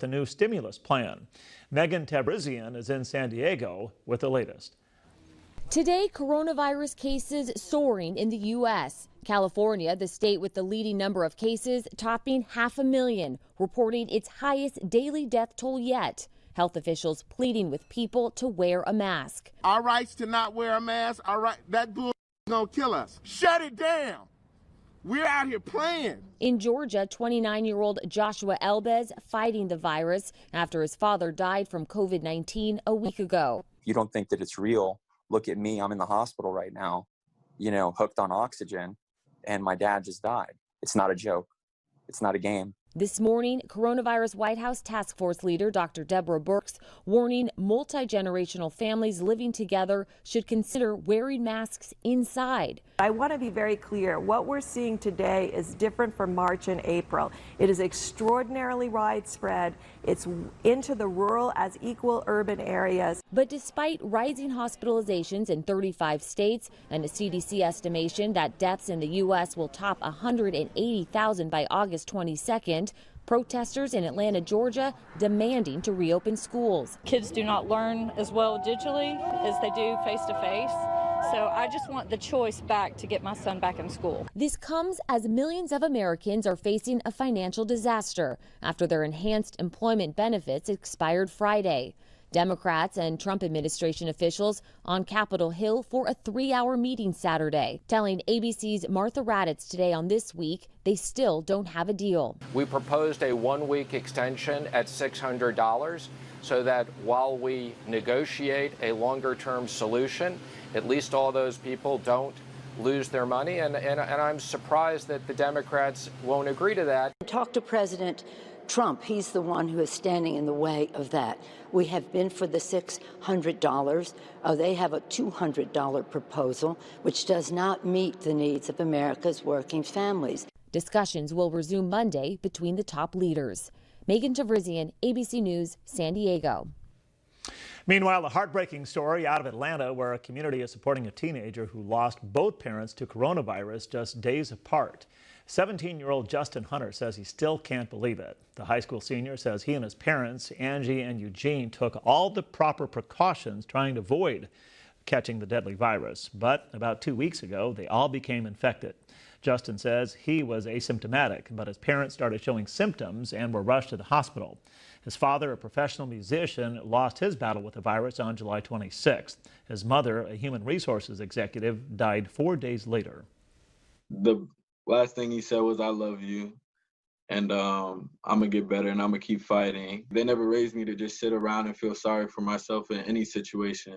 the new stimulus plan. Megan Tabrizian is in San Diego with the latest. Today, coronavirus cases soaring in the U.S. California, the state with the leading number of cases, topping 500,000, reporting its highest daily death toll yet. Health officials pleading with people to wear a mask. Our rights to not wear a mask, all right, that bull is gonna kill us. Shut it down. We're out here playing. In Georgia, 29-year-old Joshua Elbez fighting the virus after his father died from COVID-19 a week ago. You don't think that it's real. Look at me, I'm in the hospital right now, hooked on oxygen, and my dad just died. It's not a joke. It's not a game. This morning, coronavirus White House task force leader Dr. Deborah Birx warning multi-generational families living together should consider wearing masks inside. I want to be very clear. What we're seeing today is different from March and April. It is extraordinarily widespread. It's into the rural as equal urban areas. But despite rising hospitalizations in 35 states and a CDC estimation that deaths in the U.S. will top 180,000 by August 22nd, protesters in Atlanta, Georgia, demanding to reopen schools. Kids do not learn as well digitally as they do face-to-face. So I just want the choice back to get my son back in school. This comes as millions of Americans are facing a financial disaster after their enhanced employment benefits expired Friday. Democrats and Trump administration officials on Capitol Hill for a 3-hour meeting Saturday, telling ABC's Martha Raddatz today on This Week they still don't have a deal. We proposed a 1-week extension at $600 so that while we negotiate a longer-term solution, at least all those people don't lose their money. And I'm surprised that the Democrats won't agree to that. Talk to President Trump. He's the one who is standing in the way of that. We have been for the $600. They have a $200 proposal, which does not meet the needs of America's working families. Discussions will resume Monday between the top leaders. Megan Tabrizian, ABC News, San Diego. Meanwhile, a heartbreaking story out of Atlanta where a community is supporting a teenager who lost both parents to coronavirus just days apart. 17-year-old Justin Hunter says he still can't believe it. The high school senior says he and his parents, Angie and Eugene, took all the proper precautions trying to avoid catching the deadly virus. But about 2 weeks ago, they all became infected. Justin says he was asymptomatic, but his parents started showing symptoms and were rushed to the hospital. His father, a professional musician, lost his battle with the virus on July 26th. His mother, a human resources executive, died 4 days later. The last thing he said was, "I love you, and I'm going to get better, and I'm going to keep fighting." They never raised me to just sit around and feel sorry for myself in any situation.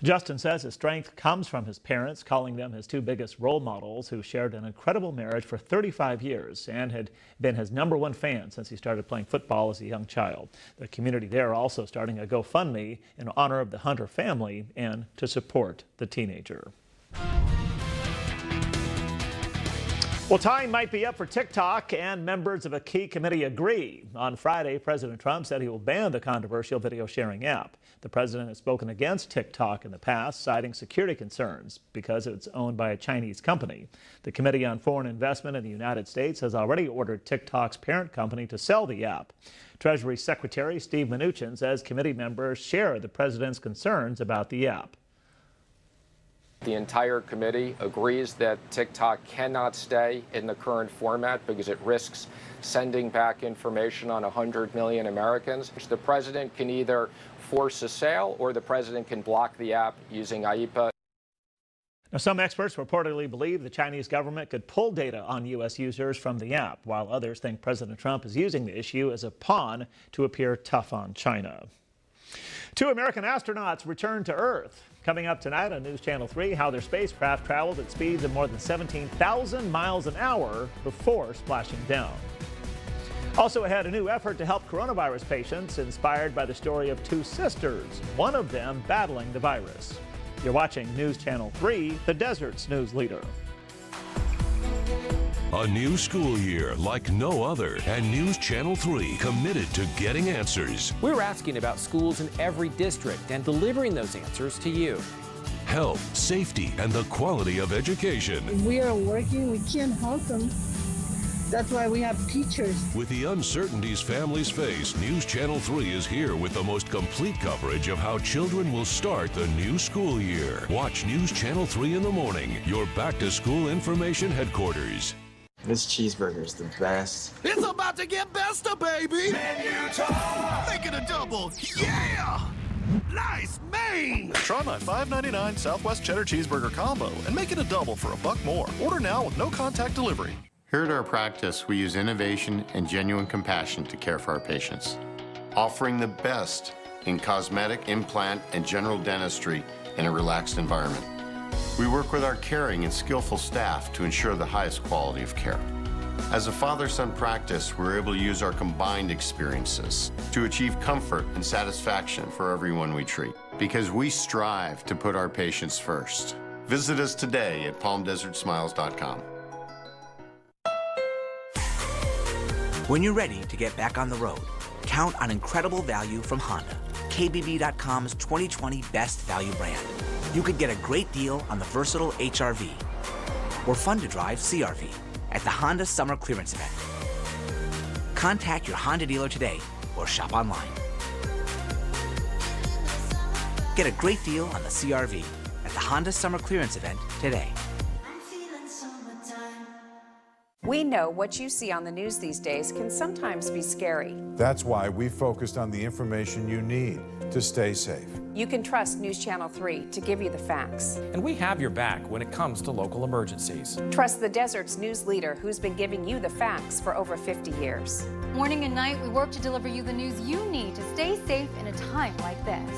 Justin says his strength comes from his parents, calling them his two biggest role models, who shared an incredible marriage for 35 years and had been his #1 fan since he started playing football as a young child. The community there also starting a GoFundMe in honor of the Hunter family and to support the teenager. Well, time might be up for TikTok, and members of a key committee agree. On Friday, President Trump said he will ban the controversial video sharing app. The president has spoken against TikTok in the past, citing security concerns because it's owned by a Chinese company. The Committee on Foreign Investment in the United States has already ordered TikTok's parent company to sell the app. Treasury Secretary Steve Mnuchin says committee members share the president's concerns about the app. The entire committee agrees that TikTok cannot stay in the current format because it risks sending back information on 100 million Americans. The president can either force a sale or the president can block the app using IEPA. Now, some experts reportedly believe the Chinese government could pull data on U.S. users from the app, while others think President Trump is using the issue as a pawn to appear tough on China. 2 American astronauts returned to Earth. Coming up tonight on News Channel 3, how their spacecraft traveled at speeds of more than 17,000 miles an hour before splashing down. Also ahead, a new effort to help coronavirus patients inspired by the story of 2 sisters, one of them battling the virus. You're watching News Channel 3, the desert's news leader. A new school year like no other, and News Channel 3 committed to getting answers. We're asking about schools in every district and delivering those answers to you. Health, safety, and the quality of education. We are working, we can't help them. That's why we have teachers. With the uncertainties families face, News Channel 3 is here with the most complete coverage of how children will start the new school year. Watch News Channel 3 in the morning, your back-to-school information headquarters. This cheeseburger's the best. It's about to get besta, baby! Menu time! Make it a double! Yeah! Nice main! Try my $5.99 Southwest Cheddar Cheeseburger Combo and make it a double for $1 more. Order now with no contact delivery. Here at our practice, we use innovation and genuine compassion to care for our patients, offering the best in cosmetic, implant, and general dentistry in a relaxed environment. We work with our caring and skillful staff to ensure the highest quality of care. As a father-son practice, we're able to use our combined experiences to achieve comfort and satisfaction for everyone we treat, because we strive to put our patients first. Visit us today at palmdesertsmiles.com. When you're ready to get back on the road, count on incredible value from Honda, KBB.com's 2020 Best Value brand. You could get a great deal on the versatile HR-V or fun-to-drive CR-V at the Honda Summer Clearance Event. Contact your Honda dealer today or shop online. Get a great deal on the CR-V at the Honda Summer Clearance Event today. We know what you see on the news these days can sometimes be scary. That's why we focused on the information you need to stay safe. You can trust News Channel 3 to give you the facts. And we have your back when it comes to local emergencies. Trust the desert's news leader who's been giving you the facts for over 50 years. Morning and night, we work to deliver you the news you need to stay safe in a time like this.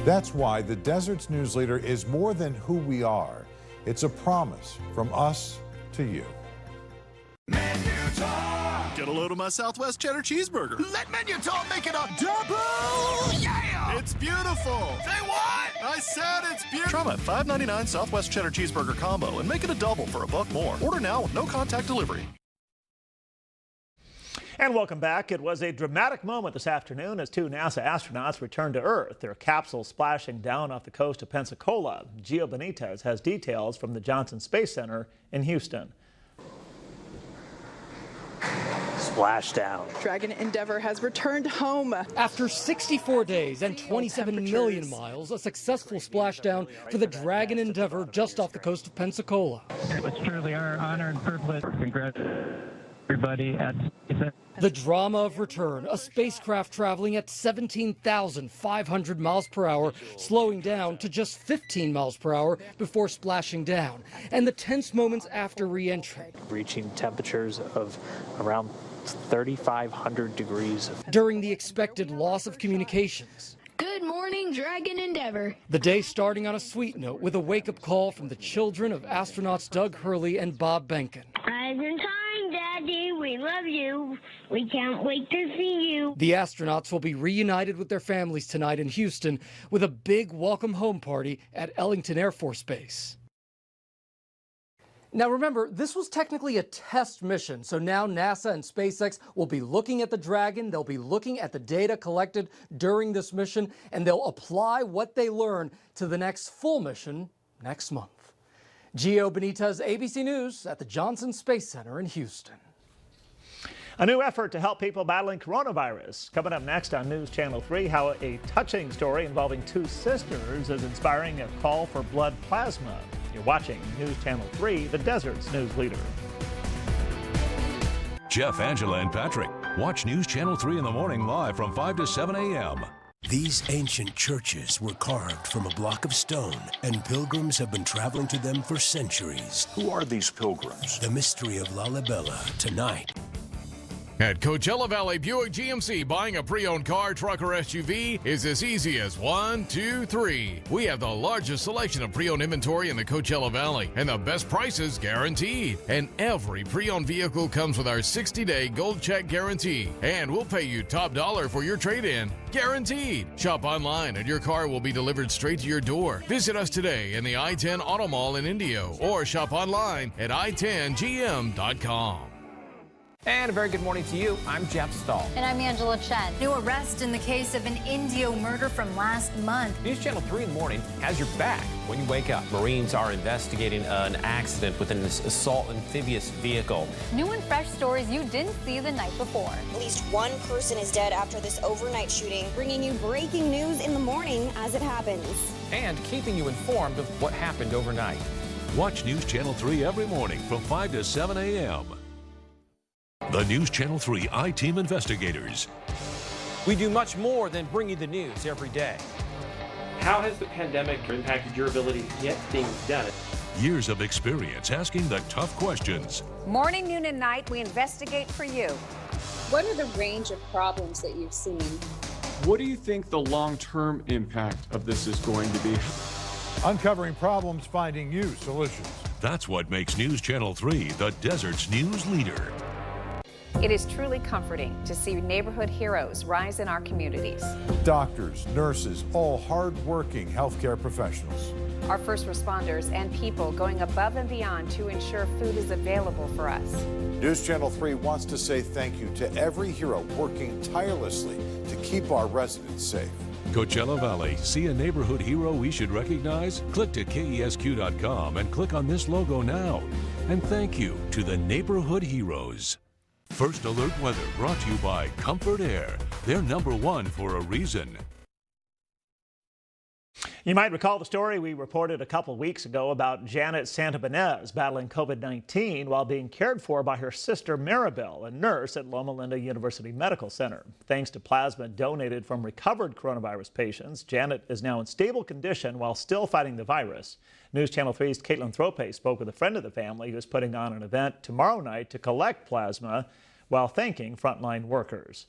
That's why the desert's news leader is more than who we are. It's a promise from us to you. Menu Talk! Get a load of my Southwest Cheddar Cheeseburger. Let Menu Talk make it a double! Yeah! It's beautiful! Say what? I said it's beautiful! Try my $5.99 Southwest Cheddar Cheeseburger Combo and make it a double for $1 more. Order now with no contact delivery. And welcome back. It was a dramatic moment this afternoon as two NASA astronauts returned to Earth, their capsule splashing down off the coast of Pensacola. Gio Benitez has details from the Johnson Space Center in Houston. Splashdown. Dragon Endeavour has returned home. After 64 days and 27 million miles, a successful splashdown for the Dragon Endeavour just off the coast of Pensacola. It was truly our honor and privilege. Congratulations, everybody at SpaceX. The drama of return, a spacecraft traveling at 17,500 miles per hour, slowing down to just 15 miles per hour before splashing down, and the tense moments after re-entry. Reaching temperatures of around 3,500 degrees. During the expected loss of communications. Good morning, Dragon Endeavour. The day starting on a sweet note with a wake-up call from the children of astronauts Doug Hurley and Bob Behnken. Rise in time, Daddy. We love you. We can't wait to see you. The astronauts will be reunited with their families tonight in Houston with a big welcome home party at Ellington Air Force Base. Now remember, this was technically a test mission, so now NASA and SpaceX will be looking at the Dragon, they'll be looking at the data collected during this mission, and they'll apply what they learn to the next full mission next month. Gio Benitez, ABC News at the Johnson Space Center in Houston. A new effort to help people battling coronavirus. Coming up next on News Channel 3, how a touching story involving two sisters is inspiring a call for blood plasma. You're watching News Channel 3, the desert's news leader. Jeff, Angela, and Patrick. Watch News Channel 3 in the morning live from 5 to 7 a.m. These ancient churches were carved from a block of stone, and pilgrims have been traveling to them for centuries. Who are these pilgrims? The mystery of Lalibela tonight. At Coachella Valley Buick GMC, buying a pre-owned car, truck, or SUV is as easy as 1, 2, 3. We have the largest selection of pre-owned inventory in the Coachella Valley, and the best prices guaranteed. And every pre-owned vehicle comes with our 60-day gold check guarantee, and we'll pay you top dollar for your trade-in. Guaranteed. Shop online, and your car will be delivered straight to your door. Visit us today in the I-10 Auto Mall in Indio, or shop online at i10gm.com. And a very good morning to you. I'm Jeff Stahl. And I'm Angela Chen. New arrest in the case of an Indio murder from last month. News Channel 3 in the morning has your back when you wake up. Marines are investigating an accident with an assault amphibious vehicle. New and fresh stories you didn't see the night before. At least one person is dead after this overnight shooting, bringing you breaking news in the morning as it happens. And keeping you informed of what happened overnight. Watch News Channel 3 every morning from 5 to 7 a.m. The News Channel 3 I-Team investigators. We do much more than bring you the news every day. How has the pandemic impacted your ability to get things done? Years of experience asking the tough questions. Morning, noon, and night, we investigate for you. What are the range of problems that you've seen? What do you think the long-term impact of this is going to be? Uncovering problems, finding you solutions. That's what makes News Channel 3 the desert's news leader. It is truly comforting to see neighborhood heroes rise in our communities. Doctors, nurses, all hard-working healthcare professionals. Our first responders and people going above and beyond to ensure food is available for us. News Channel 3 wants to say thank you to every hero working tirelessly to keep our residents safe. Coachella Valley, see a neighborhood hero we should recognize? Click to KESQ.com and click on this logo now. And thank you to the neighborhood heroes. First Alert Weather brought to you by Comfort Air. They're #1 for a reason. You might recall the story we reported a couple weeks ago about Janet Santabanez battling COVID-19 while being cared for by her sister Maribel, a nurse at Loma Linda University Medical Center. Thanks to plasma donated from recovered coronavirus patients, Janet is now in stable condition while still fighting the virus. News Channel 3's Caitlin Thrope spoke with a friend of the family who's putting on an event tomorrow night to collect plasma while thanking frontline workers.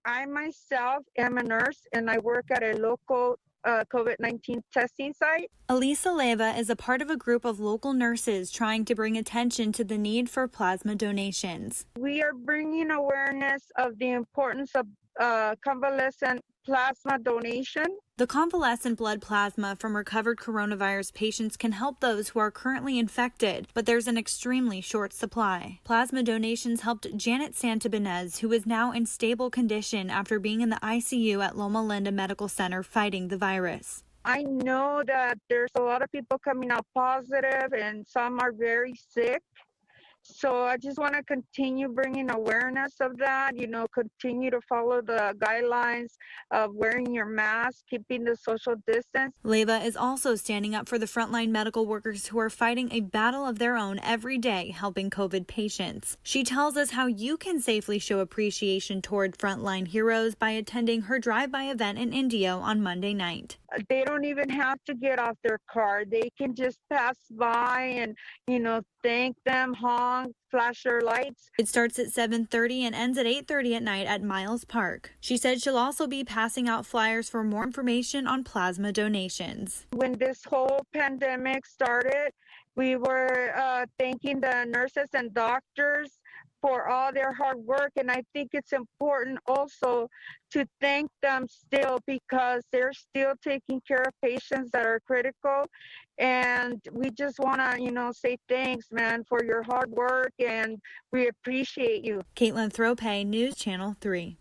I myself am a nurse and I work at a local COVID-19 testing site. Elisa Leva is a part of a group of local nurses trying to bring attention to the need for plasma donations. We are bringing awareness of the importance of convalescent plasma donation. The convalescent blood plasma from recovered coronavirus patients can help those who are currently infected, but there's an extremely short supply. Plasma donations helped Janet Santabanez, who is now in stable condition after being in the ICU at Loma Linda Medical Center fighting the virus. I know that there's a lot of people coming out positive and some are very sick. So I just want to continue bringing awareness of that, continue to follow the guidelines of wearing your mask, keeping the social distance. Leva is also standing up for the frontline medical workers who are fighting a battle of their own every day, helping COVID patients. She tells us how you can safely show appreciation toward frontline heroes by attending her drive-by event in Indio on Monday night. They don't even have to get off their car. They can just pass by and, thank them, honk, flash their lights. It starts at 7:30 and ends at 8:30 at night at Miles Park. She said she'll also be passing out flyers for more information on plasma donations. When this whole pandemic started, we were thanking the nurses and doctors for all their hard work, and I think it's important also to thank them still because they're still taking care of patients that are critical, and we just want to say thanks, man, for your hard work, and we appreciate you. Caitlin Thrope, News Channel 3.